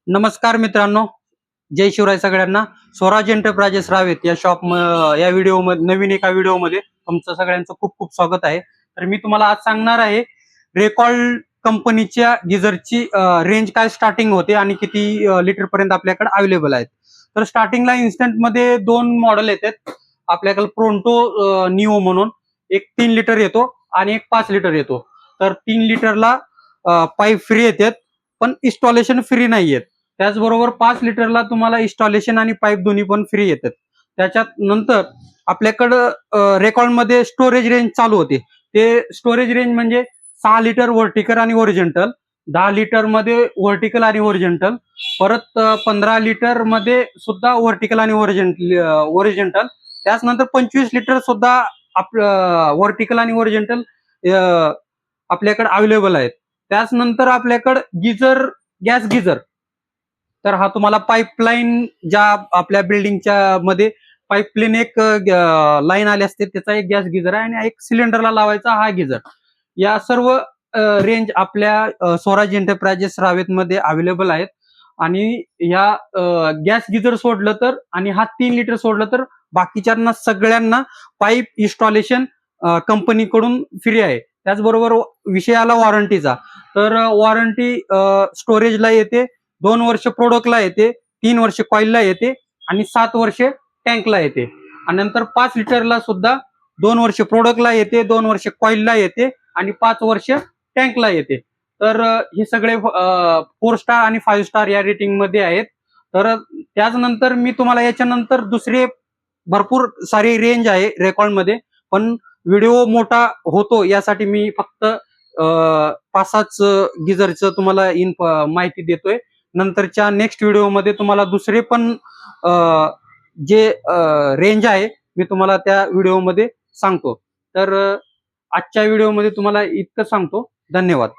नमस्कार मित्रांनो, जय शिवराय सगळ्यांना. स्वराज एंटरप्राइजेस रावेत या या व्हिडिओमध्ये नवीन एका व्हिडिओमध्ये तुमचं सगळ्यांचं खूप खूप स्वागत आहे. तर मी तुम्हाला आज सांगणार आहे रेकॉल कंपनीच्या गिझरची रेंज काय स्टार्टिंग होते आणि किती लिटर पर्यंत आपल्याकडे अवेलेबल आहेत. तर स्टार्टिंगला इन्स्टंट मध्ये दोन मॉडेल येतात आपल्याकडे. प्रोंटो निओ म्हणून एक 3 लिटर येतो आणि एक 5 लिटर येतो. तर 3 लिटरला पाईप फ्री येतात पण इन्स्टॉलेशन फ्री नाही येत. त्याचबरोबर 5 लिटरला तुम्हाला इन्स्टॉलेशन आणि पाईप दोन्ही पण फ्री येतात. त्याच्यात नंतर आपल्याकडं रेकॉर्डमध्ये स्टोरेज रेंज चालू होते. ते स्टोरेज रेंज म्हणजे 6 लिटर व्हर्टिकल आणि ओरिजिनल, 10 लिटर मध्ये व्हर्टिकल आणि ओरिजिनल, परत 15 लिटर मध्ये सुद्धा व्हर्टिकल आणि ओरिजिनल, त्याचनंतर 25 लिटर सुद्धा व्हर्टिकल आणि ओरिजिनल आपल्याकडे अवेलेबल आहेत. त्याचनंतर आपल्याकडे गॅस गिझर. तर हा तुम्हाला पाईपलाईन ज्या आपल्या बिल्डिंगच्या मध्ये पाईपलाईन एक लाईन आली असते त्याचा एक गॅस गिझर आहे आणि एक सिलेंडरला लावायचा हा गिझर. या सर्व रेंज आपल्या स्वराज एंटरप्राइजेस रावेत मध्ये अवेलेबल आहेत. आणि ह्या गॅस गिझर सोडलं तर आणि हा 3 लिटर सोडलं तर बाकीच्यांना सगळ्यांना पाईप इन्स्टॉलेशन कंपनीकडून फ्री आहे. त्याचबरोबर विषय आला वॉरंटीचा. तर वॉरंटी स्टोरेजला येते, 2 वर्ष प्रोडक्टला येते, 3 वर्ष कॉईलला येते आणि 7 वर्ष टँकला येते. आणि नंतर 5 लिटरला सुद्धा 2 वर्ष प्रोडक्टला येते, 2 वर्ष कॉईलला येते आणि 5 वर्ष टँकला येते. तर हे सगळे 4 स्टार आणि 5 स्टार या रेटिंग मध्ये आहेत. तर त्याचनंतर मी तुम्हाला याच्यानंतर दुसरे भरपूर सारी रेंज आहे रेकॉर्डमध्ये, पण व्हिडिओ मोठा होतो यासाठी मी फक्त 5-6 गिझरचं तुम्हाला माहिती देतोय. नंतरच्या नेक्स्ट व्हिडिओमध्ये तुम्हाला दुसरे पण जे रेंज आहे मी तुम्हाला त्या व्हिडिओमध्ये सांगतो. तर आजच्या व्हिडिओमध्ये तुम्हाला इतकं सांगतो. धन्यवाद.